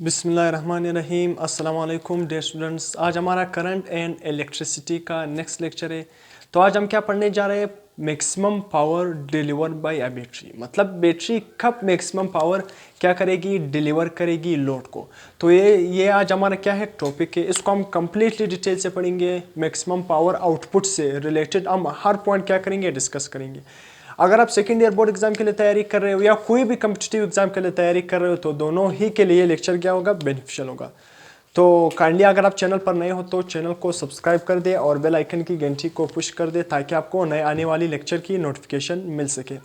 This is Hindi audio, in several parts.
बिस्मिल्लाहिर्रहमानिर्रहीम अस्सलाम वालेकुम डियर स्टूडेंट्स। आज हमारा करंट एंड इलेक्ट्रिसिटी का नेक्स्ट लेक्चर है। तो आज हम क्या पढ़ने जा रहे हैं, maximum power deliver by a battery. मतलब बैटरी कब मैक्सिमम पावर क्या करेगी, डिलीवर करेगी लोड को। तो ये आज हमारा क्या है टॉपिक है, इसको हम कंप्लीटली डिटेल से पढ़ेंगे। मैक्सिमम पावर आउटपुट से रिलेटेड हम हर पॉइंट क्या करेंगे, डिस्कस करेंगे। अगर आप सेकेंड ईयर बोर्ड एग्जाम के लिए तैयारी कर रहे हो या कोई भी कम्पिटिटिव एग्जाम के लिए तैयारी कर रहे हो तो दोनों ही के लिए लेक्चर क्या होगा, बेनिफिशियल होगा। तो काइंडली अगर आप चैनल पर नए हो तो चैनल को सब्सक्राइब कर दे और बेल आइकन की घंटी को पुश कर दे ताकि आपको नए आने वाली लेक्चर की नोटिफिकेशन मिल सके।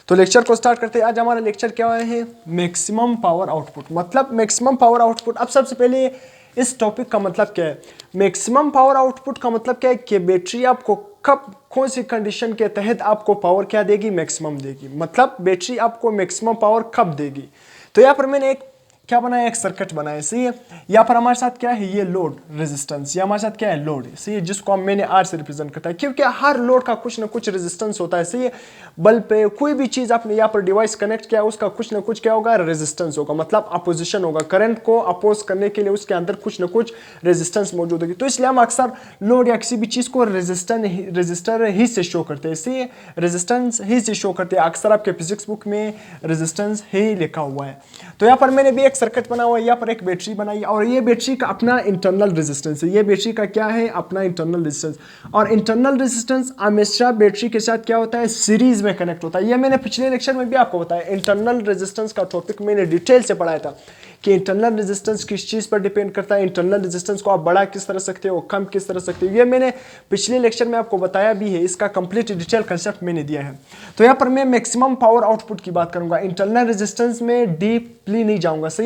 तो लेक्चर को स्टार्ट करते हैं। आज हमारा लेक्चर क्या है, मैक्सिमम पावर आउटपुट। मतलब मैक्सिमम पावर आउटपुट। अब सबसे पहले इस टॉपिक का मतलब क्या है, मैक्सिमम पावर आउटपुट का मतलब क्या है कि बैटरी आपको कब कौन सी कंडीशन के तहत आपको पावर क्या देगी, मैक्सिमम देगी। मतलब बैटरी आपको मैक्सिमम पावर कब देगी। तो यहाँ पर मैंने एक क्या बनाया, एक सर्किट बनाया, सही है। यहाँ पर हमारे साथ क्या है, ये लोड रेजिस्टेंस, ये हमारे साथ क्या है, लोड है, सही है, जिसको हम मैंने आर से रिप्रेजेंट करता है क्योंकि हर लोड का कुछ ना कुछ रेजिस्टेंस होता है, सही है। बल्ब पे कोई भी चीज आपने यहाँ पर डिवाइस कनेक्ट किया उसका कुछ ना कुछ क्या होगा, रेजिस्टेंस होगा, मतलब अपोजिशन होगा। करंट को अपोज करने के लिए उसके अंदर कुछ ना कुछ रेजिस्टेंस मौजूद होगी। तो इसलिए हम अक्सर लोड या किसी भी चीज को रजिस्टर ही से शो करते हैं, सही है, रेजिस्टेंस ही से शो करते हैं। अक्सर आपके फिजिक्स बुक में रेजिस्टेंस ही लिखा हुआ है। तो यहाँ पर मैंने भी एक सर्किट बना हुआ है, यहाँ पर एक बैटरी बनाई और ये बैटरी का अपना इंटरनल रेजिस्टेंस है। ये बैटरी का क्या है, अपना इंटरनल रेजिस्टेंस। और इंटरनल रेजिस्टेंस हमेशा बैटरी के साथ क्या होता है, सीरीज में कनेक्ट होता है। ये मैंने पिछले लेक्चर में भी आपको बताया। इंटरनल रेजिस्टेंस का टॉपिक मैंने डिटेल से पढ़ाया था कि इंटरनल रेजिस्टेंस किस चीज पर डिपेंड करता है, इंटरनल रेजिस्टेंस को आप बड़ा किस तरह सकते हो, कम किस तरह सकते हो। ये मैंने पिछले लेक्चर में आपको बताया भी है, इसका कंप्लीट डिटेल कंसेप्ट मैंने दिया है। तो यहाँ पर मैं मैक्सिमम पावर आउटपुट की बात करूंगा, इंटरनल रेजिस्टेंस में डीपली नहीं जाऊंगा, सही है।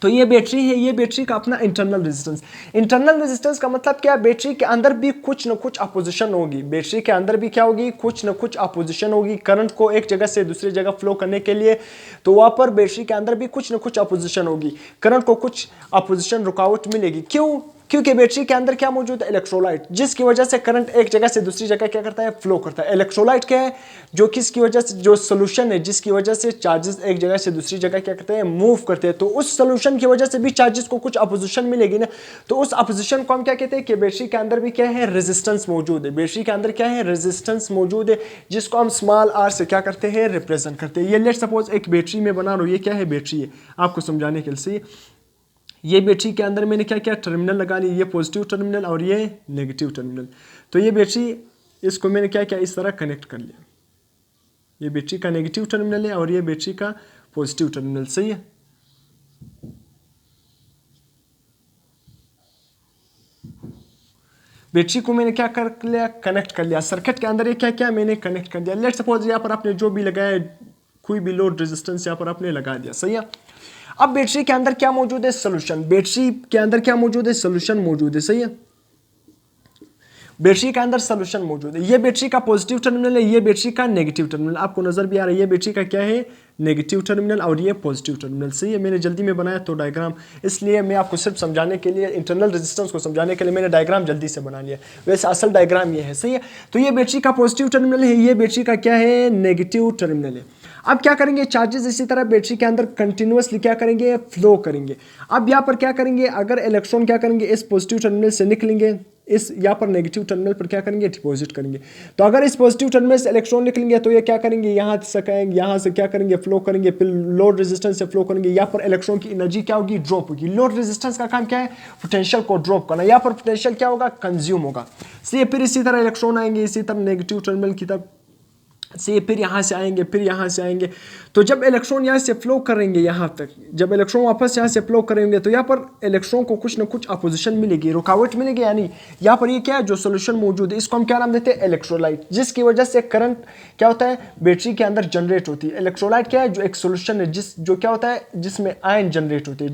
तो ये बैटरी है, ये बैटरी का अपना इंटरनल रेजिस्टेंस। इंटरनल रेजिस्टेंस का मतलब क्या है, बैटरी के अंदर भी कुछ ना कुछ अपोजिशन होगी। बैटरी के अंदर भी क्या होगी, कुछ ना कुछ अपोजिशन होगी। करंट को एक जगह से दूसरी जगह फ्लो करने के लिए तो वहां पर बैटरी के अंदर भी कुछ ना कुछ अपोजिशन होगी। करंट को कुछ अपोजिशन रुकावट मिलेगी। क्यों? क्योंकि बैटरी के अंदर क्या मौजूद है, इलेक्ट्रोलाइट, जिसकी वजह से करंट एक जगह से दूसरी जगह क्या करता है, फ्लो करता है। इलेक्ट्रोलाइट क्या है, जो किसकी वजह से, जो सोल्यूशन है जिसकी वजह से चार्जेस एक जगह से दूसरी जगह क्या करते हैं, मूव करते हैं। तो उस सोल्यूशन की वजह से भी चार्जेस को कुछ अपोजिशन मिलेगी ना। तो उस अपोजिशन को हम क्या कहते हैं कि बैटरी के अंदर भी क्या है, रेजिस्टेंस मौजूद है। बैटरी के अंदर क्या है, रेजिस्टेंस मौजूद है, जिसको हम स्मॉल आर से क्या करते हैं, रिप्रेजेंट करते हैं। ये लेट सपोज एक बैटरी में बना रहा हूं, ये क्या है, बैटरी है, आपको समझाने के लिए। ये बैटरी के अंदर मैंने क्या क्या टर्मिनल लगा ली, ये पॉजिटिव टर्मिनल और ये नेगेटिव टर्मिनल। तो ये बैटरी, इसको मैंने क्या क्या इस तरह कनेक्ट कर लिया। ये बैटरी का नेगेटिव टर्मिनल है और ये बैटरी का पॉजिटिव टर्मिनल, सही है। बैटरी को मैंने क्या कर लिया, कनेक्ट कर लिया। सर्किट के अंदर ये क्या क्या मैंने कनेक्ट कर दिया। लेट सपोज यहाँ पर आपने जो भी लगाया, कोई भी लोड रेजिस्टेंस यहाँ पर आपने लगा दिया, सही है। अब बैटरी के अंदर क्या मौजूद है, सोल्यूशन। बैटरी के अंदर क्या मौजूद है, सोल्यूशन मौजूद है, सही है। बैटरी के अंदर सोल्यूशन मौजूद है। ये बैटरी का पॉजिटिव टर्मिनल है, ये बैटरी का नेगेटिव टर्मिनल, आपको नजर भी आ रहा है। ये बैटरी का क्या है, नेगेटिव टर्मिनल और ये पॉजिटिव टर्मिनल, सही है। मैंने जल्दी में बनाया तो डायग्राम, इसलिए मैं आपको सिर्फ समझाने के लिए, इंटरनल रेजिस्टेंस को समझाने के लिए मैंने डायग्राम जल्दी से बना लिया। वैसे असल डायग्राम ये है, सही है। तो ये बैटरी का पॉजिटिव टर्मिनल है, ये बैटरी का क्या है, नेगेटिव टर्मिनल है। अब क्या करेंगे, चार्जेस इसी तरह बैटरी के अंदर कंटिन्यूअसली क्या करेंगे, फ्लो करेंगे। अब यहाँ पर क्या करेंगे, अगर इलेक्ट्रॉन क्या करेंगे, इस पॉजिटिव टर्मिनल से निकलेंगे, इस यहाँ पर नेगेटिव टर्मिनल पर क्या करेंगे, डिपॉजिट करेंगे। तो अगर इस पॉजिटिव टर्मिनल से इलेक्ट्रॉन निकलेंगे तो ये क्या करेंगे, यहाँ से क्या करेंगे, फ्लो करेंगे, फिर लोड रेजिस्टेंस से फ्लो करेंगे। यहाँ पर इलेक्ट्रॉन की एनर्जी क्या होगी, ड्रॉप होगी। लोड रेजिस्टेंस का काम क्या है, पोटेंशियल को ड्रॉप करना। यहाँ पर पोटेंशियल क्या होगा, कंज्यूम होगा। सही, फिर इसी तरह इलेक्ट्रॉन आएंगे इसी तरह नेगेटिव टर्मिनल की तरफ से, फिर यहाँ से आएंगे, फिर यहाँ से आएंगे। तो जब इलेक्ट्रॉन यहाँ से फ्लो करेंगे यहाँ तक, जब इलेक्ट्रॉन वापस यहाँ से फ्लो करेंगे तो यहाँ पर इलेक्ट्रॉन को कुछ ना कुछ अपोजिशन मिलेगी, रुकावट मिलेगी। यानी यहाँ पर ये क्या है, जो सोल्यूशन मौजूद है, इसको हम क्या नाम देते हैं, इलेक्ट्रोलाइट, जिसकी वजह से करंट क्या होता है, बैटरी के अंदर जनरेट होती है। इलेक्ट्रोलाइट क्या है, जो एक सोल्यूशन है, जो क्या होता है, जिसमें आयन जनरेट होते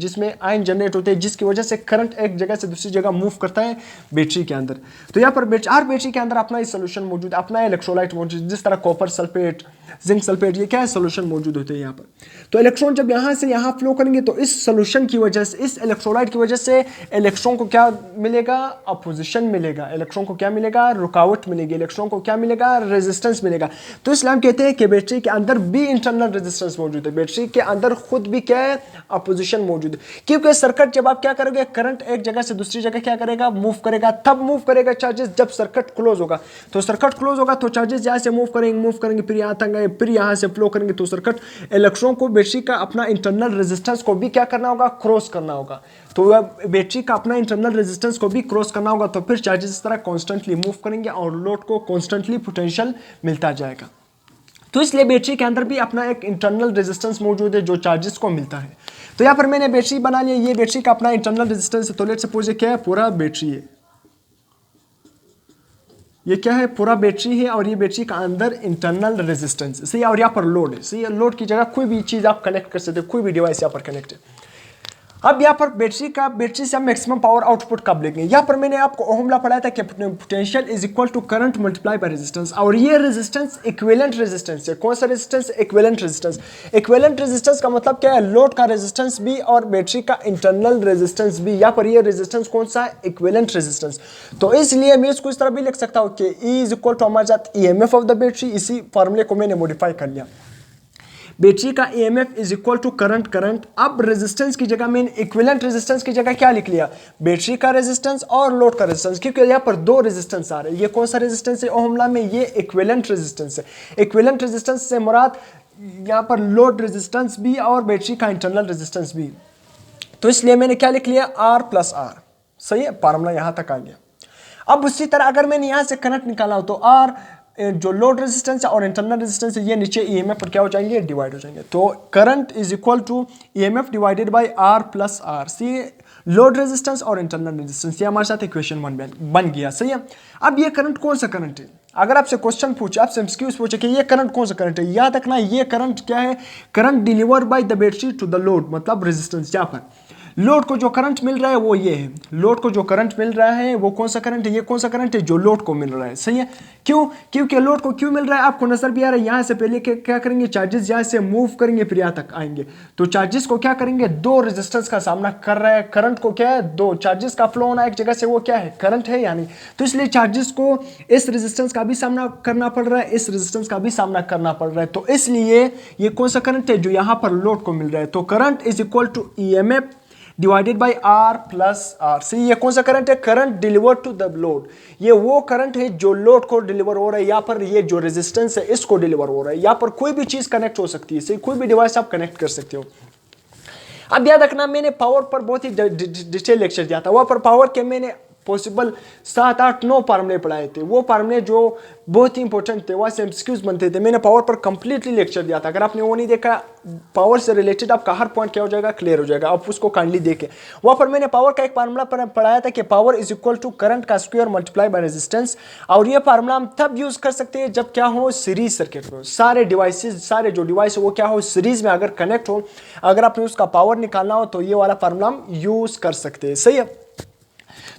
हैं, जिसकी वजह से करंट एक जगह से दूसरी जगह मूव करता है बैटरी के अंदर। तो यहाँ पर हर बैटरी के अंदर अपना ही सोल्यूशन मौजूद, अपना इलेक्ट्रोलाइट मौजूद, जिस तरह कॉपर सल्फेट, जिंक सल्फेट, ये क्या है, सोल्यूशन मौजूद होते हैं यहाँ पर। तो इलेक्ट्रॉन जब यहाँ से यहाँ फ्लो करेंगे तो इस सोल्यूशन की वजह से, इस इलेक्ट्रोलाइट की वजह से इलेक्ट्रॉन को क्या मिलेगा, अपोजिशन मिलेगा, इलेक्ट्रॉन को क्या मिलेगा, रुकावट मिलेगी, इलेक्ट्रॉन को क्या मिलेगा, रेजिस्टेंस मिलेगा। तो इसलिए हम कहते हैं कि बैटरी के अंदर भी इंटरनल रेजिस्टेंस मौजूद है, बैटरी के अंदर खुद भी क्या है, अपोजिशन मौजूद है। क्योंकि सर्किट जब आप क्या करोगे, करंट एक जगह से दूसरी जगह क्या करेगा, मूव करेगा, तब मूव करेगा चार्जेस जब सर्किट क्लोज होगा। तो सर्किट क्लोज होगा तो चार्जेस यहाँ से मूव करेंगे फिर यहाँ तक गए, फिर यहाँ से फ्लो करेंगे। तो सर्किट इलेक्ट्रॉन को बैटरी का अपना इंटरनल रेजिस्टेंस को भी क्या करना होगा, क्रॉस करना होगा। तो बैटरी का अपना इंटरनल रेजिस्टेंस को भी क्रॉस करना होगा, तो फिर चार्जेस इस तरह कॉन्स्टेंटली मूव करेंगे और लोड को कॉन्स्टेंटली पोटेंशियल मिलता जाएगा। तो इसलिए बैटरी के अंदर भी अपना एक इंटरनल रेजिस्टेंस मौजूद है जो चार्जेस को मिलता है। तो यहाँ पर मैंने बैटरी बना लिया, ये बैटरी का अपना इंटरनल रेजिस्टेंस है। तो लेट्स सपोज ये क्या है, पूरा बैटरी है, ये क्या है, पूरा बैटरी है और ये बैटरी का अंदर इंटरनल रेजिस्टेंस सही है, और यहाँ पर लोड है सही है। लोड की जगह कोई भी चीज़ आप कनेक्ट कर सकते हो, कोई भी डिवाइस यहाँ पर कनेक्ट है। अब यहाँ पर बैटरी से हम मैक्सिमम पावर आउटपुट कब लेंगे, यहाँ पर मैंने आपको ओहम लॉ पढ़ाया था कि potential is equal to current multiply by resistance, और ये रेजिस्टेंस इक्विवेलेंट रेजिस्टेंस है। कौन सा resistance, equivalent resistance. Equivalent resistance का मतलब क्या है, लोड का रेजिस्टेंस भी और बैटरी का इंटरनल रेजिस्टेंस भी। यहाँ पर ये रेजिस्टेंस कौन सा है, इक्विवेलेंट रेजिस्टेंस। तो इसलिए मैं इसको इस तरह भी लिख सकता हूँ कि E इज इक्वल टू हमारे साथ EMF ऑफ द बैटरी। इसी फॉर्मूले को मैंने मॉडिफाई कर लिया, बैटरी का EMF is equal to current. अब रेजिस्टेंस की जगह मैंने इक्विवेलेंट रेजिस्टेंस की जगह क्या लिख लिया, बैटरी का रेजिस्टेंस और लोड का रेजिस्टेंस, क्योंकि यहाँ पर दो रेजिस्टेंस आ रहे हैं। ये कौन सा रेजिस्टेंस है ओहम लॉ में, ये इक्विवेलेंट रेजिस्टेंस है। इक्विवेलेंट रेजिस्टेंस से मुराद यहाँ पर लोड रेजिस्टेंस भी और बैटरी का इंटरनल रेजिस्टेंस भी। तो इसलिए मैंने क्या लिख लिया, R प्लस R सही है, फार्मूला यहाँ तक आ गया। अब उसी तरह अगर मैंने यहाँ से करंट निकाला हो तो R जो लोड रेजिस्टेंस है और इंटरनल रेजिस्टेंस है ये नीचे EMF पर क्या हो जाएंगे, डिवाइड हो जाएंगे। तो current is equal to EMF divided by R plus R। सी लोड रेजिस्टेंस और इंटरनल रेजिस्टेंस, ये हमारे साथ इक्वेशन बन गया सही है। अब ये करंट कौन सा करंट है, अगर आपसे क्वेश्चन पूछे, आपसे एमसीक्यूज पूछे कि ये करंट कौन सा करंट है, याद रखना ये करंट क्या है, current deliver by the battery to the load, मतलब रेजिस्टेंस। यहाँ पर लोड को जो करंट मिल रहा है वो ये है, लोड को जो करंट मिल रहा है वो कौन सा करंट है, ये कौन सा करंट है जो लोड को मिल रहा है सही है। क्यों, क्योंकि लोड को क्यों मिल रहा है आपको नजर भी आ रहा है। यहाँ से पहले क्या करेंगे, चार्जेस यहाँ से मूव करेंगे फिर यहाँ तक आएंगे। तो चार्जेस को क्या करेंगे, दो रेजिस्टेंस का सामना कर रहा है, करंट को क्या है, दो चार्जेस का फ्लो होना एक जगह से वो क्या है, करंट है यानी। तो इसलिए चार्जेस को इस रेजिस्टेंस का भी सामना करना पड़ रहा है, इस रेजिस्टेंस का भी सामना करना पड़ रहा है। तो इसलिए ये कौन सा करंट है जो यहाँ पर लोड को मिल रहा है। तो current is equal to EMF divided by R plus R। See ये कौन सा करंट है, current deliver to the load, ये वो करंट है जो लोड को डिलीवर हो रहा है। यहाँ पर ये जो रेजिस्टेंस है इसको डिलीवर हो रहा है। यहाँ पर कोई भी चीज कनेक्ट हो सकती है, सही, कोई भी डिवाइस आप कनेक्ट कर सकते हो। अब याद रखना मैंने पावर पर बहुत ही डिटेल लेक्चर दिया था, वहां पर पावर के मैंने पॉसिबल 7, 8, 9 फार्मूले पढ़ाए थे। वो फार्मूले जो बहुत ही इंपॉर्टेंट थे, वहाँ से एमसीक्यूज बनते थे। मैंने पावर पर कंप्लीटली लेक्चर दिया था, अगर आपने वो नहीं देखा, पावर से रिलेटेड आपका हर पॉइंट क्या हो जाएगा, क्लियर हो जाएगा। आप उसको काइंडली देखें। वहाँ पर मैंने पावर का एक फार्मूला पढ़ाया था कि power is equal to current का स्क्वायर मल्टीप्लाई बाय रेजिस्टेंस। और ये फार्मूला हम तब यूज कर सकते हैं जब क्या हो, सीरीज सर्किट हो, सारे डिवाइसेज, सारे जो डिवाइस हो वो क्या हो, सीरीज में अगर कनेक्ट हो, अगर आपने उसका पावर निकालना हो तो ये वाला फार्मूला हम यूज कर सकते हैं, सही है।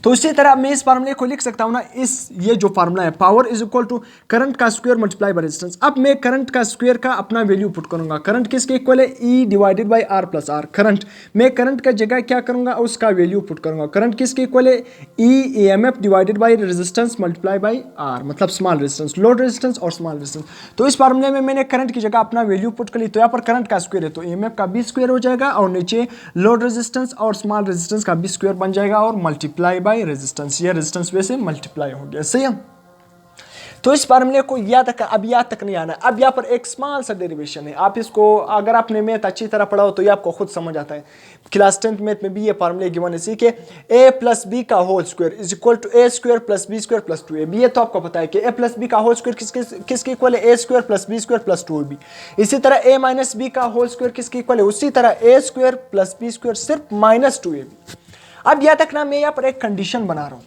तो इसी तरह मैं इस फार्मूले को लिख सकता हूं ना, ये जो फार्मूला है, power is equal to current का स्क्वायर मल्टीप्लाई बाय रेजिस्टेंस। अब मैं करंट का स्क्वायर का अपना वैल्यू पुट करूंगा। करंट किसके इक्वल है, E divided by R plus R। Current, मैं करंट का जगह क्या करूंगा, उसका वैल्यू पुट करूंगा। करंट किसके इक्वल है, E EMF divided by resistance multiply by R, मतलब स्मॉल रेजिस्टेंस, लोड रेजिस्टेंस और स्मॉल रेजिस्टेंस। तो इस फार्मूले में मैंने करंट की जगह अपना वैल्यू पुट कर ली। तो यहाँ पर करंट का स्क्वायर है तो EMF का भी स्क्वायर हो जाएगा और नीचे लोड रेजिस्टेंस और स्मॉल रेजिस्टेंस का भी स्क्वायर बन जाएगा और मल्टीप्लाई बाय रेजिस्टेंस, रेजिस्टेंस वैसे मल्टीप्लाई हो गया, सही है। तो इस फार्मूले को याद रखा, अब याद तक नहीं आना। अब यहाँ पर एक स्मॉल सा डेरिवेशन है, आप इसको अगर आपने मैथ अच्छी तरह पढ़ा हो तो ये आपको खुद समझ आता है। क्लास 10th मैथ में भी ये फार्मूले गिवन है, सीखे a प्लस बी का whole square is equal to a square plus B square plus 2ab। ये तो आपको पता है कि a प्लस बी का होल स्क्वायर किसके इक्वल है, a square plus B square plus 2ab। इसी तरह a माइनस बी का होल स्क्वायर किसके इक्वल है, उसी तरह a square plus B square सिर्फ माइनस 2ab। अब याद रखना मैं यहाँ पर एक कंडीशन बना रहा हूँ।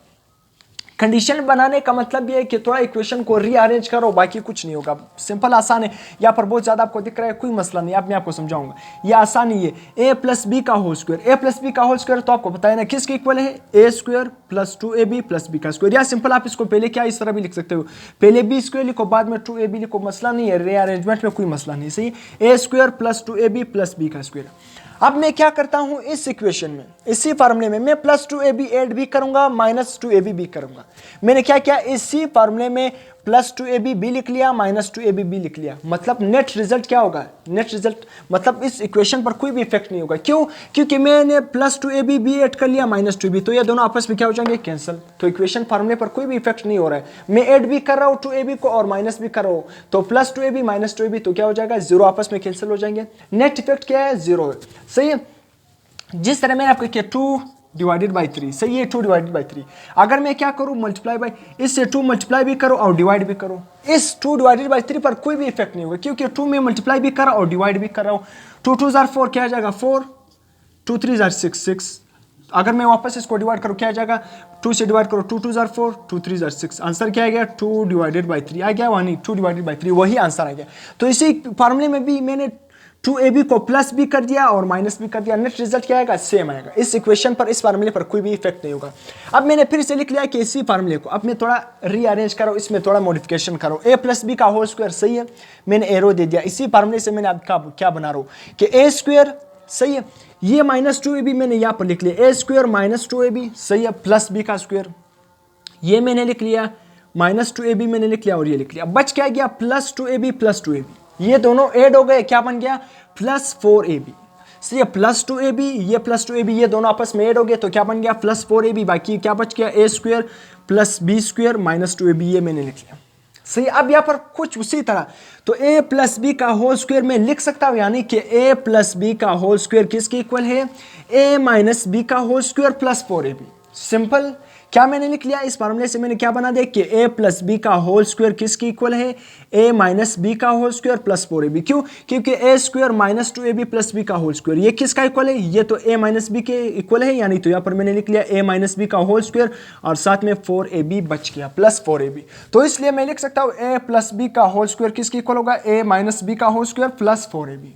कंडीशन बनाने का मतलब ये है कि थोड़ा इक्वेशन को रीअरेंज करो, बाकी कुछ नहीं होगा। सिंपल आसान है। यहाँ पर बहुत ज़्यादा आपको दिख रहा है, कोई मसला नहीं, अब मैं आपको समझाऊंगा। ये आसानी है, ए प्लस बी का whole square. A plus B का होल स्क्वायर तो आपको पता है ना किसके इक्वल है, A square plus 2ab plus B का स्क्वायर। या सिंपल आप इसको पहले क्या इस तरह भी लिख सकते हो, पहले बी स्क्वायर लिखो बाद में 2ab लिखो, मसला नहीं है, रीअरेंजमेंट में कोई मसला नहीं। सही, A square plus 2ab plus B का स्क्वायर। अब मैं क्या करता हूं इस इक्वेशन में, इसी फार्मूले में मैं प्लस 2ab ऐड भी करूंगा, माइनस 2ab भी करूंगा। मैंने क्या किया, इसी फार्मूले में प्लस 2ab भी लिख लिया, माइनस 2ab भी लिख लिया। मतलब नेट रिजल्ट क्या होगा, नेट रिजल्ट मतलब इस इक्वेशन पर कोई भी इफेक्ट नहीं होगा। क्यों, क्योंकि मैंने प्लस 2ab भी ऐड कर लिया, माइनस 2ab, तो ये दोनों आपस में क्या हो जाएंगे, कैंसिल। तो इक्वेशन फार्मूले पर कोई भी इफेक्ट नहीं हो रहा है। मैं ऐड भी कर रहा हूं 2ab को और माइनस भी कर रहा हूं, तो प्लस 2ab माइनस 2ab तो क्या हो जाएगा, जीरो, आपस में कैंसिल हो जाएंगे। नेट इफेक्ट क्या है, जीरो है। सही है। जिस तरह मैंने आपको किया 2 डिवाइडेड बाई 3, सही है, 2 डिवाइडेड बाई 3। अगर मैं क्या करूं, मल्टीप्लाई बाई, इससे 2 मल्टीप्लाई भी करो और डिवाइड भी करो, इस 2 डिवाइडेड बाई 3 पर कोई भी इफेक्ट नहीं होगा, क्योंकि 2 में मल्टीप्लाई भी कर रहा हूं और डिवाइड भी कर रहा हूं। 2 2 जार 4 क्या आ जाएगा 4, 2 3 जार 6 6। अगर मैं वापस इसको डिवाइड करूं क्या आ जाएगा, 2 से डिवाइड करो, 2 2 जार 4, 2 3 जार 6। आंसर क्या आ गया, 2 डिवाइडेड बाई 3 आ गया, वही 2 डिवाइडेड बाई 3 वही आंसर आ गया। तो इसी फार्मूले में भी मैंने 2ab को प्लस भी कर दिया और माइनस भी कर दिया, नेट रिजल्ट क्या आएगा, सेम आएगा। इस इक्वेशन पर, इस फार्मूले पर कोई भी इफेक्ट नहीं होगा। अब मैंने फिर से लिख लिया कि इसी फार्मूले को अब मैं थोड़ा रीअरेंज करो, इसमें थोड़ा मॉडिफिकेशन करो। a प्लस बी का होल स्क्वायर, सही है, मैंने एरो दे दिया। इसी फार्मूले से मैंने अब क्या बना रहा हूं कि a स्क्वायर, सही है, ये माइनस 2ab मैंने यहां पर लिख लिया, a स्क्वायर माइनस 2ab, सही है, प्लस बी का स्क्वायर, ये मैंने लिख लिया, माइनस 2ab मैंने लिख लिया और ये लिख लिया। बच क्या गया, प्लस 2ab प्लस 2ab, ये दोनों ऐड हो गए, क्या बन गया, प्लस 4ab। सही, प्लस 2ab, ये प्लस 2ab, ये दोनों आपस में ऐड हो गए तो क्या बन गया, प्लस 4ab। बाकी क्या बच गया, a square plus B square minus 2ab, ये मैंने लिख लिया। सही, अब यहाँ पर कुछ उसी तरह, तो a प्लस बी का होल स्क्वायर मैं लिख सकता हूँ, यानी कि a प्लस बी का होल स्क्वायर किसके इक्वल है, a माइनस बी का whole square plus 4ab। Simple, क्या मैंने लिख लिया, इस फार्मूले से मैंने क्या बना दिया कि a प्लस बी का होल स्क्वायर किसके इक्वल है, a माइनस बी का होल स्क्वायर प्लस 4ab। क्यों, क्योंकि a square minus 2ab plus B का होल स्क्वायर, ये किसका इक्वल है, ये तो a माइनस बी के इक्वल है, यानी तो यहाँ पर मैंने लिख लिया a माइनस बी का होल स्क्वायर और साथ में 4ab बच गया, प्लस 4ab। तो इसलिए मैं लिख सकता हूँ a प्लस बी का होल स्क्वायर किसके इक्वल होगा, a माइनस बी का होल स्क्वायर प्लस 4ab।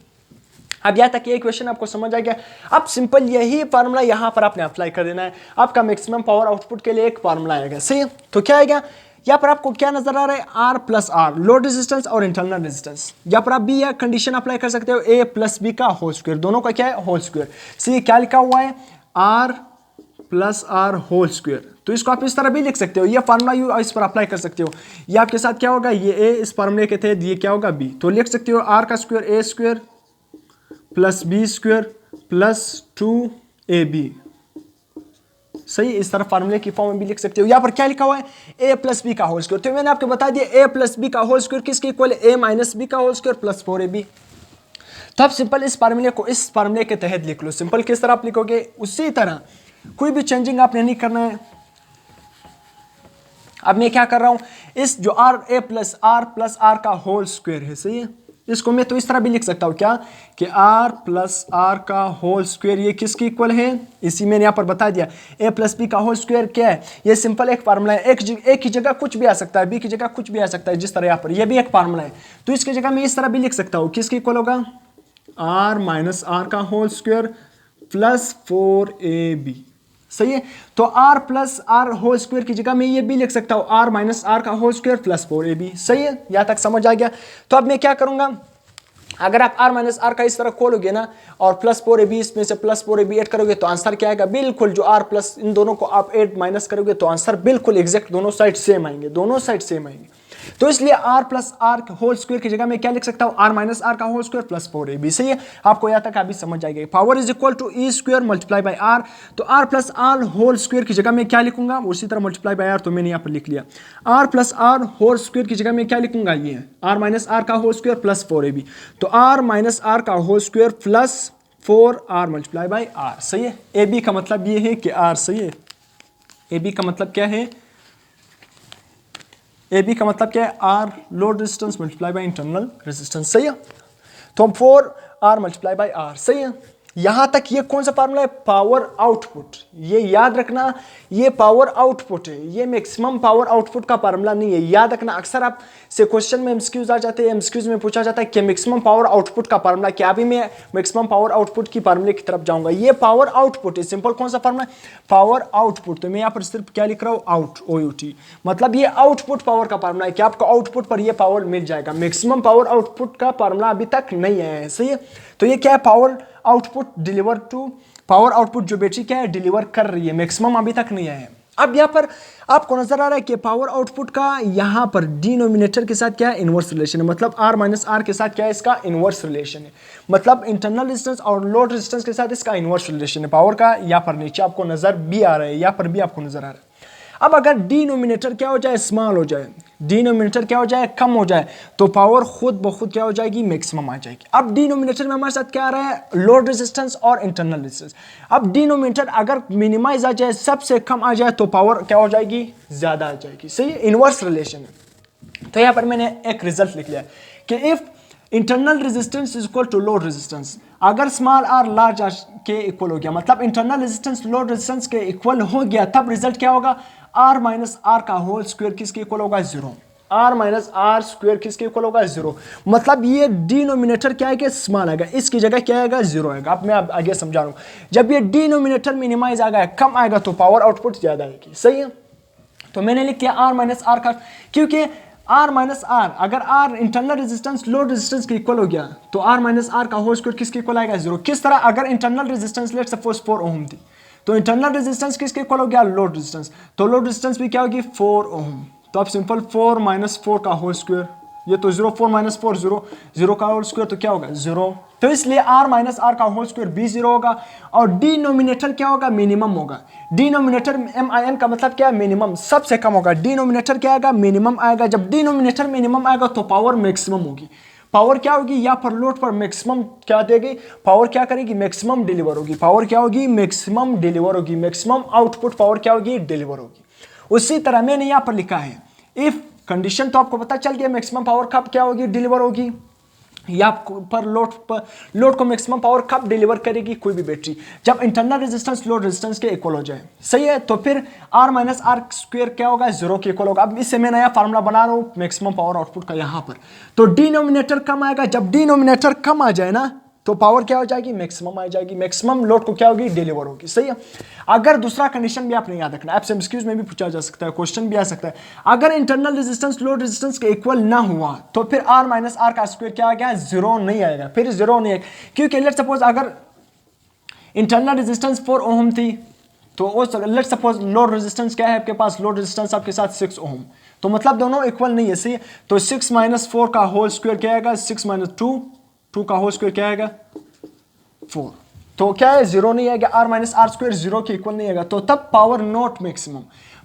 अब यहाँ तक ये इक्वेशन आपको समझ आ गया। अब सिंपल यही फार्मूला यहाँ पर आपने अप्लाई कर देना है। आपका मैक्सिमम पावर आउटपुट के लिए एक फार्मूला आएगा, सही है। तो क्या आएगा, यहाँ पर आपको क्या नजर आ रहा है, R plus R, load resistance और इंटरनल रेजिस्टेंस। यहाँ पर आप भी यह कंडीशन अप्लाई कर सकते हो, ए प्लस बी का होल स्क्वायर, दोनों का क्या है, होल स्क्वायर। सी क्या लिखा हुआ है, R plus R whole square. तो इसको आप इस तरह भी लिख सकते हो, ये फार्मूला इस पर अप्लाई कर सकते हो। ये आपके साथ क्या होगा, ये ए इस फार्मूले के तहत ये क्या होगा, बी। तो लिख सकते हो आर का square A square plus B square plus 2ab। सही, इस तरह फार्मूले की फॉर्म में भी लिख सकते हो। यहाँ पर क्या लिखा हुआ है, a प्लस बी का होल स्क्वायर। तो मैंने आपको बता दिया a प्लस बी का होल स्क्वायर किसके इक्वल है, a माइनस बी का होल स्क्वायर प्लस 4ab। तो आप सिंपल इस फार्मूले को इस फार्मूले के तहत लिख लो। सिंपल किस तरह आप लिखोगे, उसी तरह, कोई भी चेंजिंग आपने नहीं करना है। अब मैं क्या कर रहा हूं, इस जो a प्लस आर का होल स्क्वायर है, सही है, इसको मैं तो इस तरह भी लिख सकता हूँ क्या, कि r प्लस आर का होल स्क्वायर ये किसके इक्वल है, इसी मैंने यहाँ पर बता दिया। a प्लस बी का होल स्क्वायर क्या है, ये सिंपल एक फार्मूला है। एक की जगह कुछ भी आ सकता है, b की जगह कुछ भी आ सकता है, जिस तरह यहाँ पर ये भी एक फार्मूला है। तो इसकी जगह मैं इस तरह भी लिख सकता हूँ, किसके इक्वल होगा, r माइनस आर का होल स्क्वायर प्लस 4ab। सही है, तो r plus R whole square की जगह मैं ये भी लिख सकता हूँ, r माइनस आर का होल स्क्वायर प्लस 4ab। सही है, यहाँ तक समझ आ गया। तो अब मैं क्या करूंगा, अगर आप r माइनस आर का इस तरह खोलोगे ना और प्लस 4ab, इसमें से प्लस 4ab ऐड करोगे तो आंसर क्या आएगा, बिल्कुल जो r प्लस इन दोनों को आप ऐड माइनस करोगे तो आंसर बिल्कुल एग्जैक्ट दोनों साइड सेम आएंगे, दोनों साइड सेम आएंगे। तो इसलिए r plus R whole square की जगह मैं क्या लिख सकता हूँ, r माइनस आर का होल स्क्वायर प्लस 4ab। सही है, आपको यहाँ तक अभी समझ आएगी। Power is equal to E square multiply by R. तो r plus R whole square की जगह मैं क्या लिखूंगा, उसी तरह मल्टीप्लाई बाई आर, तो मैंने यहाँ पर लिख लिया। r plus R whole square की जगह मैं क्या लिखूंगा, ये है r माइनस आर का होल स्क्वायर प्लस 4ab। तो r माइनस आर का whole square plus 4r multiply by R. सही है, ab का मतलब ये है कि r, सही है, ab का मतलब क्या है, AB का मतलब क्या है, R load resistance multiply by internal resistance. सही है, तो हम 4R मल्टीप्लाई बाय R। सही है, यहां तक ये कौन सा फार्मूला है, पावर आउटपुट, ये याद रखना, ये पावर आउटपुट है, ये मैक्सिमम पावर आउटपुट का फार्मूला नहीं है, याद रखना। अक्सर आप से क्वेश्चन में एमसीक्यूज आ जाते हैं, एमसीक्यूज में पूछा जाता है कि मैक्सिमम पावर आउटपुट का फार्मूला क्या। अभी मैं मैक्सिमम पावर आउटपुट की फार्मूले की तरफ जाऊंगा। ये पावर आउटपुट है, सिंपल कौन सा फार्मूला, पावर आउटपुट। तो मैं यहाँ पर सिर्फ क्या लिख रहा हूँ, आउट, OUT, मतलब ये आउटपुट पावर का फार्मूला है कि आपको आउटपुट पर ये पावर मिल जाएगा। मैक्सिमम पावर आउटपुट का फार्मूला अभी तक नहीं आया है, सही है। तो ये क्या है, power output deliver to, power output जो बैटरी क्या है डिलीवर कर रही है, मैक्सिमम अभी तक नहीं आया है। अब यहाँ पर आपको नजर आ रहा है कि पावर आउटपुट का यहाँ पर डिनोमिनेटर के साथ क्या है, इनवर्स रिलेशन है, मतलब R माइनस R के साथ क्या है, इसका इनवर्स रिलेशन है, मतलब इंटरनल रेजिस्टेंस और लोड रेजिस्टेंस के साथ इसका इनवर्स रिलेशन है पावर का। यहाँ पर नीचे आपको नजर भी आ रहा है, यहाँ पर भी आपको नजर आ रहा है। अब अगर डिनोमिनेटर क्या हो जाए, स्मॉल हो जाए, डिनोमिनेटर क्या हो जाए, कम हो जाए, तो पावर खुद ब खुद क्या हो जाएगी, मैक्सिमम आ जाएगी। अब डिनोमिनेटर में हमारे साथ क्या आ रहा है, लोड रेजिस्टेंस और इंटरनल रेजिस्टेंस। अब डिनोमिनेटर अगर मिनिमाइज आ जाए, सबसे कम आ जाए, तो पावर क्या हो जाएगी, ज्यादा आ जाएगी, सही है, इनवर्स रिलेशन है। तो यहां पर मैंने एक रिजल्ट लिख लिया कि if internal resistance is equal to load resistance, अगर स्मॉल आर लार्ज आर के इक्वल हो गया, मतलब इंटरनल रेजिस्टेंस लोड रेजिस्टेंस के इक्वल हो गया, तब रिजल्ट क्या होगा, आर माइनस आर का होल स्क्वायर किसके इक्वल होगा, 0। आर माइनस आर स्क्वायर किसके इक्वल होगा, 0। मतलब ये डिनोमिनेटर क्या आएगा, स्मॉल आएगा, इसकी जगह क्या आएगा, 0 आएगा। अब मैं आगे समझा रहा हूं, जब ये डिनोमिनेटर मिनिमाइज आ गया, कम आएगा, तो पावर आउटपुट ज्यादा आएगी, सही है। तो मैंने लिख दिया आर माइनस आर का, क्योंकि आर माइनस आर, अगर R internal resistance load resistance के इक्वल हो गया, तो आर माइनस आर का होल स्क्वायर किसके इक्वल आएगा, 0। किस तरह, अगर internal resistance let suppose 4 ohm थी, तो इंटरनल रेजिस्टेंस किसके इक्वल हो गया, लोड रेजिस्टेंस, तो लोड रेजिस्टेंस भी क्या होगी, 4 ओम। तो अब सिंपल 4 माइनस 4 का होल स्क्वायर, ये तो 0, 4 माइनस 4 0, 0 का होल स्क्वायर तो क्या होगा, 0। तो इसलिए आर माइनस आर का होल स्क्वायर भी 0 होगा, और डिनोमिनेटर क्या होगा, मिनिमम होगा। डिनोमिनेटर MIN का मतलब क्या है, मिनिमम, सबसे कम होगा। डिनोमिनेटर क्या आएगा, मिनिमम आएगा। जब डिनोमिनेटर मिनिमम आएगा, तो पावर मैक्सिमम होगी। पावर क्या होगी, या पर लोड पर मैक्सिमम क्या देगी, पावर क्या करेगी, मैक्सिमम डिलीवर होगी। पावर क्या होगी, मैक्सिमम डिलीवर होगी, मैक्सिमम आउटपुट पावर क्या होगी, डिलीवर होगी। उसी तरह मैंने यहां पर लिखा है, इफ कंडीशन तो आपको पता चल गया, मैक्सिमम पावर कब क्या होगी, डिलीवर होगी, या पर लोड को मैक्सिमम पावर कब डिलीवर करेगी कोई भी बैटरी, जब इंटरनल रेजिस्टेंस लोड रेजिस्टेंस के इक्वल हो जाए, सही है। तो फिर आर माइनस आर स्क्वायर क्या होगा, 0 के इक्वल होगा। अब इससे मैं नया फार्मूला बना रहा हूं मैक्सिमम पावर आउटपुट का यहां पर। तो डिनोमिनेटर कम आएगा, जब डिनोमिनेटर कम आ जाए ना, तो पावर क्या हो जाएगी, मैक्सिमम आ जाएगी, मैक्सिमम लोड को क्या होगी, डिलीवर होगी, सही है। अगर दूसरा कंडीशन भी आपने याद रखना, आपसे एमसीक्यूज में भी पूछा जा सकता है, क्वेश्चन भी आ सकता है, अगर इंटरनल रेजिस्टेंस लोड रेजिस्टेंस के इक्वल ना हुआ, तो फिर आर माइनस आर का स्क्वायर क्या आ गया, 0 नहीं आएगा, फिर 0 नहीं आएगा। क्योंकि लेट सपोज अगर इंटरनल रेजिस्टेंस 4 ओम थी, तो लेट सपोज लोड रेजिस्टेंस क्या है आपके पास, लोड रेजिस्टेंस आपके साथ 6 ओम, तो मतलब दोनों इक्वल नहीं है, सही। तो 6 माइनस 4 का होल स्क्वायर क्या आएगा, 6 माइनस 2 का होल स्क्वायर क्या आएगा, 4। तो क्या है, 0 नहीं आएगा, आर माइनस आर स्क्वायर 0 के इक्वल नहीं आएगा, तो तब power not maximum,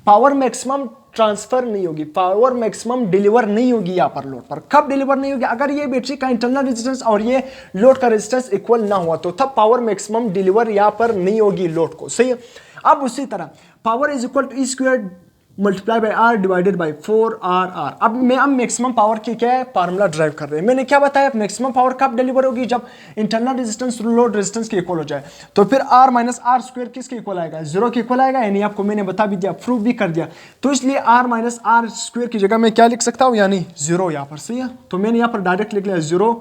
power maximum transfer नहीं होगी, पावर मैक्सिमम डिलीवर नहीं होगी यहाँ पर लोड पर। कब डिलीवर नहीं होगी, अगर ये बैटरी का इंटरनल रेजिस्टेंस और ये लोड का रेजिस्टेंस इक्वल ना हुआ, तो तब पावर मैक्सिमम डिलीवर यहाँ पर नहीं होगी लोड को, सही है। अब उसी तरह power is equal to E square multiply by R divided by 4RR। अब मैक्सिमम पावर की क्या है, फार्मूला ड्राइव कर रहे हैं। मैंने क्या बताया, मैक्सिमम पावर कब डिलीवर होगी, जब इंटरनल रेजिस्टेंस लोड रेजिस्टेंस के इक्वल हो जाए। तो फिर आर माइनस आर स्क्वायर किसके इक्वल आएगा, 0 के इक्वल आएगा, यानी आपको मैंने बता भी दिया, प्रूव भी कर दिया। तो इसलिए आर माइनस आर स्क्वायर की जगह मैं क्या लिख सकता हूँ, यानी 0 यहाँ पर, सही है। तो मैंने यहाँ पर डायरेक्ट लिख लिया 0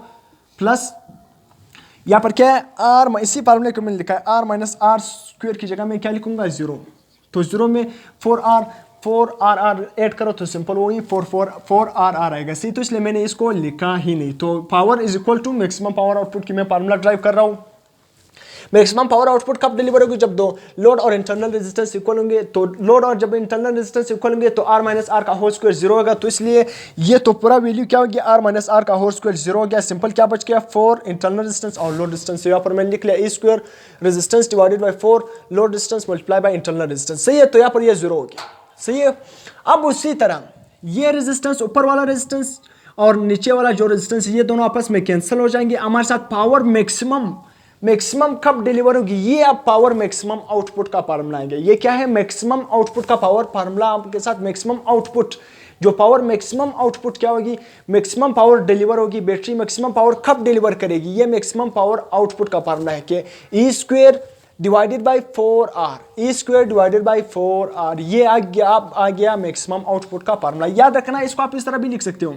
प्लस यहाँ पर क्या है, आर, इसी फार्मूले को मैंने लिखा है, आर माइनस आर स्क्वायर की जगह मैं क्या लिखूंगा, 0। तो 0 में 4RR ऐड करो तो सिंपल वही 4RR आएगा, सही। तो इसलिए मैंने इसको लिखा ही नहीं। तो power is equal to maximum power output की मैं फार्मूला ड्राइव कर रहा हूँ। मैक्सिमम पावर आउटपुट कब डिलीवर होगी, जब दो लोड और इंटरनल रेजिस्टेंस इक्वल होंगे। तो लोड और जब इंटरनल रेजिस्टेंस इक्वल होंगे, तो आर माइनस आर का होल स्क्वायर 0 होगा। तो इसलिए ये तो पूरा वैल्यू क्या होगी, आर माइनस आर का होल स्क्वायर 0 हो गया। सिंपल क्या बच गया, 4 इंटरनल रेजिस्टेंस और लोड रेजिस्टेंस। यहाँ पर मैंने लिख लिया E square resistance divided by 4 load resistance multiply by internal resistance, सही है। तो यहाँ पर ये 0 हो गया, सही है। अब उसी तरह ये रेजिस्टेंस, ऊपर वाला रेजिस्टेंस और नीचे वाला जो रेजिस्टेंस, ये दोनों आपस में कैंसिल हो जाएंगे। हमारे साथ पावर मैक्सिमम कब डिलीवर होगी, ये आप पावर मैक्सिमम आउटपुट का फार्मूला आएंगे। ये क्या है, मैक्सिमम आउटपुट का पावर फार्मूला आपके साथ मैक्सिमम आउटपुट जो पावर मैक्सिमम आउटपुट क्या होगी, मैक्सिमम पावर डिलीवर होगी, बैटरी मैक्सिमम पावर कब डिलीवर करेगी, ये मैक्सिमम पावर आउटपुट का फार्मूला है कि E square divided by 4R, E square divided by 4R, ये आ गया मैक्सिमम आउटपुट का फार्मूला। याद रखना, इसको आप इस तरह भी लिख सकते हो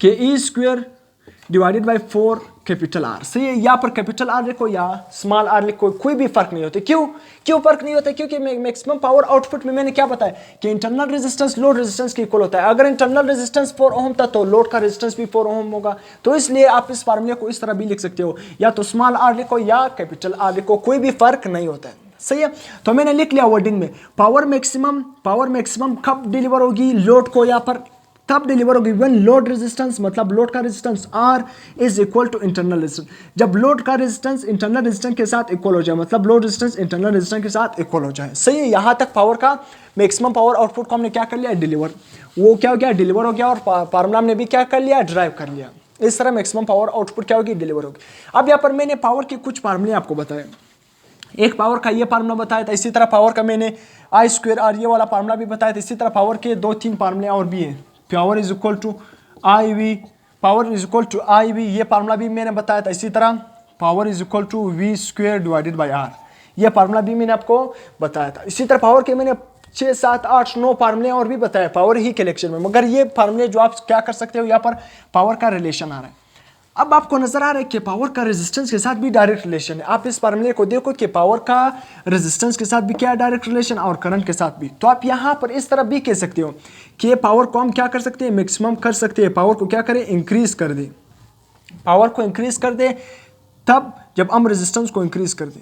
कि E square divided by 4 capital R. सही है, यहाँ पर कैपिटल आर लिखो या स्मॉल आर लिखो, कोई भी फर्क नहीं होता। क्यों फर्क नहीं होता? क्योंकि मैक्सिमम पावर आउटपुट में मैंने क्या बताया कि इंटरनल रेजिस्टेंस लोड रेजिस्टेंस के इक्वल होता है। अगर इंटरनल रेजिस्टेंस 4 ओम था तो लोड का रेजिस्टेंस भी 4 ओम होगा। तो इसलिए आप इस फार्मूले को इस तरह भी लिख सकते हो, या तो स्मॉल आर लिखो या कैपिटल आर लिखो, कोई भी फर्क नहीं होता है। सही है, तो मैंने लिख लिया वर्डिंग में पावर मैक्सिमम कब डिलीवर होगी लोड को, यहाँ पर तब डिलीवर होगी व्हेन लोड रेजिस्टेंस, मतलब लोड का resistance R is equal to internal resistance. जब लोड का रेजिस्टेंस इंटरनल रेजिस्टेंस के साथ इक्वल हो जाए, मतलब लोड रेजिस्टेंस इंटरनल रेजिस्टेंस के साथ इक्वल हो जाए। सही है, यहां तक पावर का मैक्सिमम पावर आउटपुट को हमने क्या कर लिया, डिलीवर। वो क्या हो गया, डिलीवर हो गया, और फार्मूला हमने भी क्या कर लिया, ड्राइव कर लिया। इस तरह मैक्सिमम पावर आउटपुट क्या होगी, डिलीवर होगी। अब यहाँ पर मैंने पावर के कुछ फार्मूले आपको बताए, एक पावर का ये फार्मूला बताया था, इसी तरह पावर का मैंने आई स्क्वायर आर ये वाला फार्मूला भी बताया था। इसी तरह पावर के 2-3 फार्मूले और भी है, power is equal to I V, power is equal to I V, ये फार्मूला भी मैंने बताया था। इसी तरह power is equal to V square divided by R, ये फार्मूला भी मैंने आपको बताया था। इसी तरह पावर के मैंने 6, 7, 8, 9 फार्मूले और भी बताया पावर ही के लेक्चर में, मगर ये फार्मूले जो आप क्या कर सकते हो, यहाँ पर पावर का रिलेशन आ रहा है। अब आपको नजर आ रहा है कि पावर का रेजिस्टेंस के साथ भी डायरेक्ट रिलेशन है। आप इस फार्मूले को देखो कि पावर का रेजिस्टेंस के साथ भी क्या डायरेक्ट रिलेशन, और करंट के साथ भी। तो आप यहाँ पर इस तरह भी कह सकते हो कि पावर को हम क्या कर सकते हैं, मैक्सिमम कर सकते हैं। पावर को क्या करें, इंक्रीज कर दे, पावर को इंक्रीज कर दे तब जब हम रेजिस्टेंस को इंक्रीज कर दें।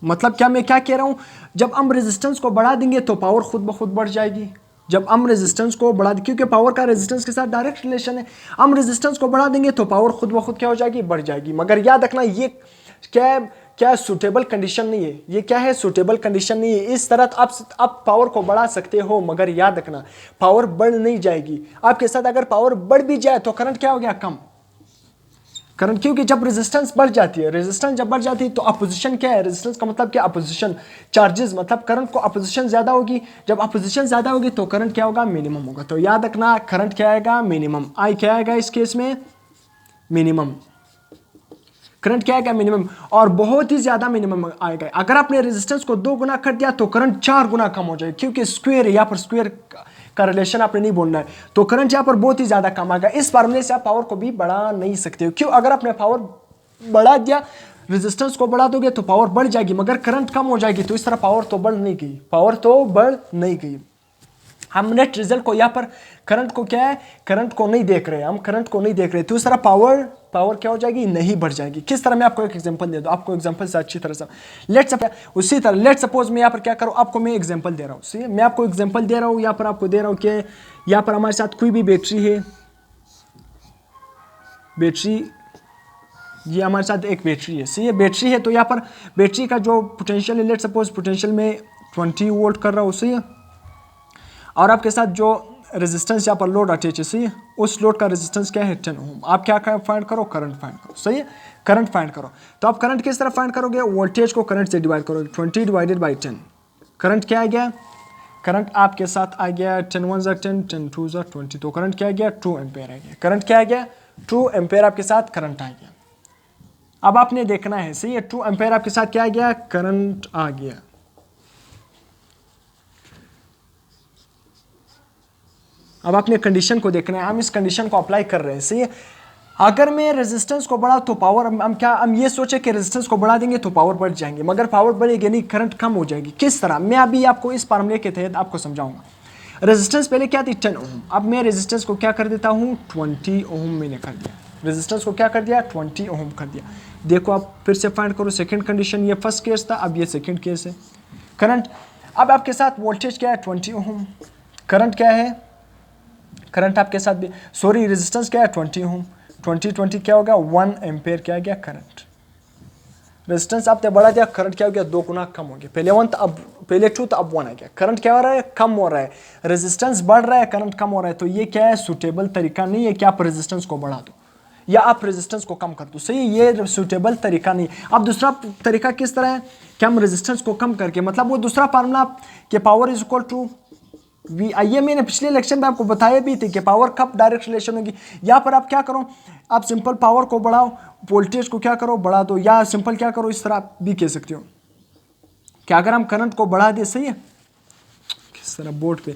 मतलब क्या, मैं क्या कह रहा हूं, जब हम रेजिस्टेंस को बढ़ा देंगे तो पावर खुद ब खुद बढ़ जाएगी। जब हम रेजिस्टेंस को बढ़ा दें, क्योंकि पावर का रेजिस्टेंस के साथ डायरेक्ट रिलेशन है, हम रेजिस्टेंस को बढ़ा देंगे तो पावर खुद ब खुद क्या हो जाएगी, बढ़ जाएगी। मगर याद रखना, ये क्या सूटेबल कंडीशन नहीं है, ये क्या है, सूटेबल कंडीशन नहीं है। इस तरह आप पावर को बढ़ा सकते हो, मगर याद रखना पावर बढ़ नहीं जाएगी आपके साथ। अगर पावर बढ़ भी जाए तो करंट क्या हो गया, कम करंट, क्योंकि जब रेजिस्टेंस बढ़ जाती है, रेजिस्टेंस जब बढ़ जाती है तो अपोजिशन क्या है, रेजिस्टेंस का मतलब क्या, अपोजिशन चार्जेस, मतलब करंट को अपोजिशन ज्यादा होगी। जब अपोजिशन ज्यादा होगी तो करंट क्या होगा, मिनिमम होगा। तो याद रखना करंट क्या आएगा, मिनिमम। आई क्या आएगा इस केस में, मिनिमम। करंट क्या आएगा, मिनिमम, और बहुत ही ज्यादा मिनिमम आएगा। अगर आपने रेजिस्टेंस को 2 गुना कर दिया तो करंट 4 गुना कम हो जाएगा, क्योंकि स्क्वायर है, यहाँ पर स्क्वायर का रिलेशन आपने नहीं बोलना है। तो करंट यहाँ पर बहुत ही ज्यादा कम आएगा। इस फार्मूले से आप पावर को भी बढ़ा नहीं सकते हो। क्यों, अगर आपने पावर बढ़ा दिया, रेजिस्टेंस को बढ़ा दोगे तो पावर बढ़ जाएगी, मगर करंट कम हो जाएगी। तो इस तरह पावर तो बढ़ नहीं गई, पावर तो बढ़ नहीं गई। हम नेट रिजल्ट को, यहाँ पर करंट को क्या है, करंट को नहीं देख रहे, हम करंट को नहीं देख रहे। तो इस तरह पावर क्या हो जाएगी, नहीं बढ़ जाएगी। किस तरह, मैं आपको एक एग्जांपल दे दूं, आपको एग्जांपल से अच्छी तरह से उसी तरह लेट सपोज मैं यहाँ पर क्या करूँ, आपको मैं एग्जांपल दे रहा हूँ। मैं आपको एग्जांपल दे रहा हूँ, यहाँ पर आपको दे रहा हूँ कि यहाँ पर हमारे साथ कोई भी बैटरी है, बैटरी, ये हमारे साथ एक बैटरी है। सही है, बैटरी है। तो यहाँ पर बैटरी का जो पोटेंशियल है, लेट सपोज पोटेंशियल में 20 वोल्ट कर रहा हूँ। सही है, और आपके साथ जो रेजिस्टेंस यहाँ पर लोड अटैच है, सही है, उस लोड का रेजिस्टेंस क्या है, 10 ओम। आप क्या फाइंड करो, करंट फाइंड करो। सही है, करंट फाइंड करो। तो आप करंट किस तरह फाइंड करोगे, वोल्टेज को करंट से डिवाइड करोगे, 20 डिवाइडेड बाई 10। करंट क्या आ गया, करंट आपके साथ आ गया 10 1 ज़ा 10, 10 2 ज़ा 20। तो करंट क्या आ गया, 2 एम्पेयर आ गया। करंट क्या आ गया, 2 एम्पेयर आपके साथ करंट आ गया। अब आपने देखना है, सही है, 2 एम्पेयर आपके साथ क्या आ गया, करंट आ गया। अब आपने कंडीशन को देखना है, हम इस कंडीशन को अप्लाई कर रहे हैं। सही है, अगर मैं रेजिस्टेंस को बढ़ा तो पावर, हम ये सोचे कि रेजिस्टेंस को बढ़ा देंगे तो पावर बढ़ जाएंगे, मगर पावर बढ़ेगी नहीं, करंट कम हो जाएगी। किस तरह, मैं अभी आपको इस फार्मूले के तहत आपको समझाऊंगा। रेजिस्टेंस पहले क्या थी, 10 ओम। अब मैं रेजिस्टेंस को क्या कर देता हूँ, 20 ओम मैंने कर दिया। रेजिस्टेंस को क्या कर दिया, 20 ओम कर दिया। देखो आप फिर से फाइंड करो, सेकेंड कंडीशन, ये फर्स्ट केस था, अब ये सेकेंड केस है। करंट, अब आपके साथ वोल्टेज क्या है, 20 ओम। करंट क्या है, करंट आपके साथ भी, सॉरी, रेजिस्टेंस क्या है, 20 ओम। 20 क्या हो गया, 1 एम्पेयर क्या गया, करंट। रेजिस्टेंस आपने बढ़ा दिया, करंट क्या हो गया, 2 गुना कम हो गया। पहले 1 था, अब पहले 2 था, अब 1 आ गया। करंट क्या हो रहा है, कम हो रहा है। रेजिस्टेंस बढ़ रहा है, करंट कम हो रहा है। तो ये क्या है, सूटेबल तरीका नहीं है कि आप रेजिस्टेंस को बढ़ा दो या आप रेजिस्टेंस को कम कर दो। सही, ये सूटेबल तरीका नहीं। अब दूसरा तरीका किस तरह है कि हम रेजिस्टेंस को कम करके, मतलब वो दूसरा फार्मूला कि power is equal to V I. ये मैंने पिछले लेक्चर में आपको बताया भी थी कि पावर कब डायरेक्ट रिलेशन होगी। यहाँ पर आप क्या करो, आप सिंपल पावर को बढ़ाओ, वोल्टेज को क्या करो बढ़ा दो, या सिंपल क्या करो इस तरह आप भी कह सकते हो कि अगर हम करंट को बढ़ा दें, सही है, किस तरह बोर्ड पे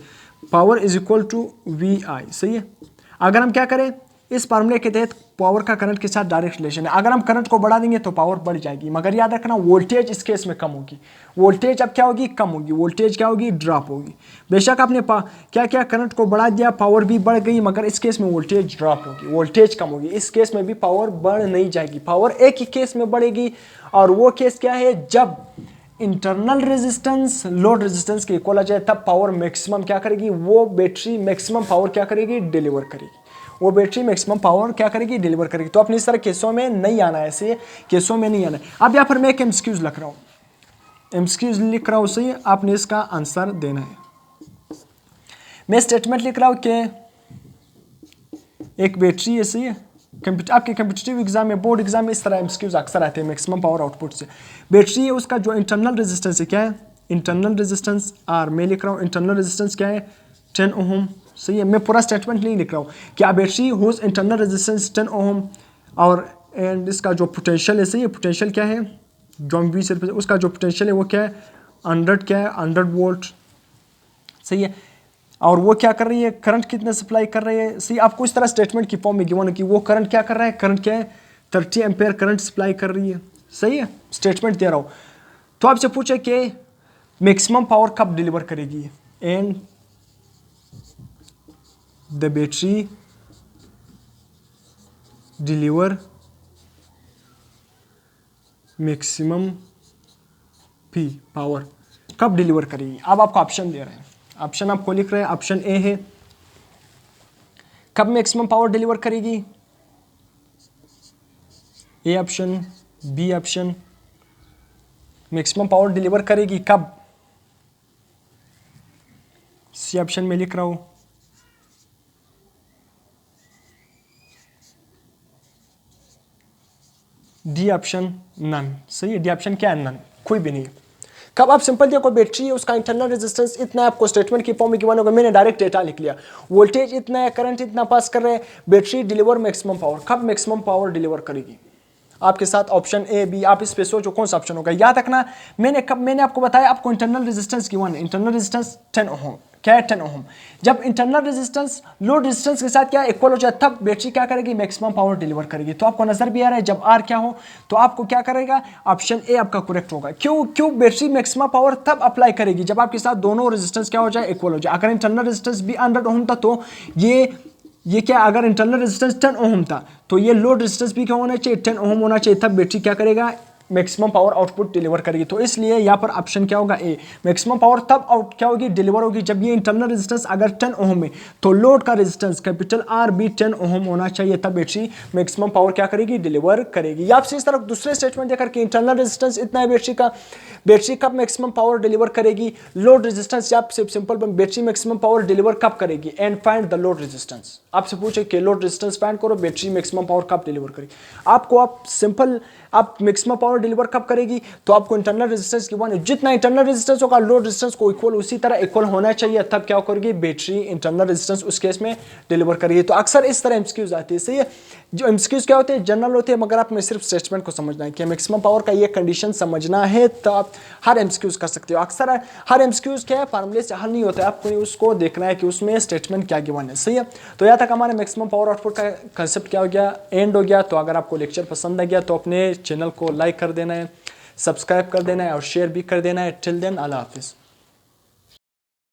power is equal to V I, सही है। अगर हम क्या करें, इस फार्मूले के तहत पावर का करंट के साथ डायरेक्ट रिलेशन है। अगर हम करंट को बढ़ा देंगे तो पावर बढ़ जाएगी, मगर याद रखना वोल्टेज इस केस में कम होगी। वोल्टेज अब क्या होगी, कम होगी, वोल्टेज क्या होगी, ड्रॉप होगी। बेशक आपने क्या क्या करंट को बढ़ा दिया, पावर भी बढ़ गई, मगर इस केस में वोल्टेज ड्रॉप होगी, वोल्टेज कम होगी। इस केस में भी पावर बढ़ नहीं जाएगी, पावर एक ही केस में बढ़ेगी, और वो केस क्या है, जब इंटरनल रेजिस्टेंस लोड रेजिस्टेंस के इक्वल आ जाए, तब पावर मैक्सिमम क्या करेगी, वो बैटरी मैक्सिमम पावर क्या करेगी, डिलीवर करेगी। वो बैटरी मैक्सिमम पावर क्या करेगी, डिलीवर करेगी। तो अपनी इस तरह केसों में नहीं आना है, ऐसे केसों में नहीं आना है। अब यहाँ पर मैं एक एमसीक्यूज लिख रहा हूँ, एमसीक्यूज लिख रहा हूँ, सही है, आपने इसका आंसर देना है। मैं स्टेटमेंट लिख रहा हूँ कि एक बैटरी है, सही है, आपके कम्पिटिटिव एग्जाम में, बोर्ड एग्जाम में इस तरह एमसीक्यूज अक्सर आते हैं मैक्सिमम पावर आउटपुट से। बैटरी है, उसका जो इंटरनल रेजिस्टेंस है क्या है, इंटरनल रेजिस्टेंस आर। मैं लिख रहा हूँ इंटरनल रेजिस्टेंस क्या है, 10 ओम, सही है। मैं पूरा स्टेटमेंट नहीं लिख रहा हूँ कि बैटरी हुज इंटरनल रेजिस्टेंस 10 ओम, और एंड इसका जो पोटेंशियल है, सही है, पोटेंशियल क्या है, जो हम भी उसका जो पोटेंशियल है वो क्या है, 100 क्या है, 100 वोल्ट, सही है। और वो क्या कर रही है, करंट कितना सप्लाई कर रही है, सही। आपको इस तरह स्टेटमेंट की फॉर्म में गिवन है कि वो करंट क्या कर रहा है, करंट क्या है, 30 एम्पेयर करंट सप्लाई कर रही है, सही है, स्टेटमेंट दे रहा हूँ। तो आपसे पूछे कि मैक्सिमम पावर कब डिलीवर करेगी, and the battery deliver maximum P power, कब डिलीवर करेगी। अब आपको ऑप्शन दे रहे हैं, ऑप्शन आपको लिख रहे हैं, ऑप्शन ए है कब मैक्सिमम पावर डिलीवर करेगी, A option, B option, maximum power deliver करेगी कब, सी ऑप्शन में लिख रहा हूं, डी ऑप्शन नन, सही है। डी ऑप्शन क्या है, नन, कोई भी नहीं। कब आप सिंपल देखो, बैटरी है, उसका इंटरनल रेजिस्टेंस इतना है, आपको स्टेटमेंट की फॉर्म में गिवन होगा, मैंने डायरेक्ट डेटा लिख लिया। वोल्टेज इतना है, करंट इतना पास कर रहे हैं, बैटरी डिलीवर मैक्सिमम पावर, कब मैक्सिमम पावर डिलीवर करेगी। आपके साथ ऑप्शन ए बी, आप इस पे सोचो कौन सा ऑप्शन होगा। याद रखना मैंने आपको बताया, आपको इंटरनल रेजिस्टेंस गिवन है, इंटरनल रेजिस्टेंस 10 ओम, क्या है, 10 ओम। जब इंटरनल रेजिस्टेंस लोड रेजिस्टेंस के साथ क्या इक्वल हो जाए, तब बैटरी क्या करेगी, मैक्सिमम पावर डिलीवर करेगी। तो आपको नजर भी आ रहा है, जब आर क्या हो तो आपको क्या करेगा, ऑप्शन ए आपका करेक्ट होगा। क्यों बैटरी मैक्सिमम पावर तब अप्लाई करेगी जब आपके साथ दोनों रेजिस्टेंस क्या हो जाए, इक्वल हो जाए। अगर इंटरनल रेजिस्टेंस भी 100 ओम था तो ये क्या, अगर इंटरनल रेजिस्टेंस 10 ओम था तो ये लोड रेजिस्टेंस भी क्या होना चाहिए, 10 ओम होना चाहिए, तब बैटरी क्या करेगा, मैक्सिमम पावर आउटपुट डिलीवर करेगी। तो इसलिए यहाँ पर ऑप्शन क्या होगा, ए। मैक्सिमम पावर तब आउट क्या होगी, डिलीवर होगी जब ये इंटरनल रेजिस्टेंस अगर 10 ओम है, तो लोड का रेजिस्टेंस कैपिटल आर भी 10 ओम होना चाहिए, तब बैटरी मैक्सिमम पावर क्या करेगी, डिलीवर करेगी। या आपसे इस तरफ दूसरे स्टेटमेंट देकर के इंटरनल रेजिस्टेंस इतना है बैटरी का, बैटरी कब मैक्सिमम पावर डिलीवर करेगी, लोड रेजिस्टेंस, आपसे simple battery maximum power deliver कब करेगी, and find the load resistance. आपसे पूछे कि लोड रेजिस्टेंस फाइंड करो, बैटरी मैक्सिमम पावर कब डिलीवर करेगी। आपको आप सिंपल आप मैक्सिमम पावर डिलीवर कब करेगी, तो आपको इंटरनल रेजिस्टेंस की वन, जितना इंटरनल रेजिस्टेंस होगा लोड रेजिस्टेंस को इक्वल उसी तरह इक्वल होना चाहिए, तब क्या करेगी, बैटरी इंटरनल रेजिस्टेंस उस केस में डिलीवर करेगी। तो अक्सर इस तरह एमसीक्यूज आती है, सही है। जो एमसीक्यूज क्या होते हैं, जनरल होते हैं, मगर आपने सिर्फ स्टेटमेंट को समझना है कि मैक्सिमम पावर का ये कंडीशन समझना है, तो आप हर एमसीक्यूज कर सकते हो। अक्सर हर एमसीक्यूज क्या है, फार्मूले से हल नहीं होता है, आपको उसको देखना है कि उसमें स्टेटमेंट क्या गिवन है, सही है। तो यहाँ तक हमारे मैक्सिमम पावर आउटपुट का कंसेप्ट क्या हो गया, एंड हो गया। तो अगर आपको लेक्चर पसंद आ गया तो अपने चैनल को लाइक कर देना है, सब्सक्राइब कर देना है और शेयर भी कर देना है। टिल देन, अल्लाह हाफिज़।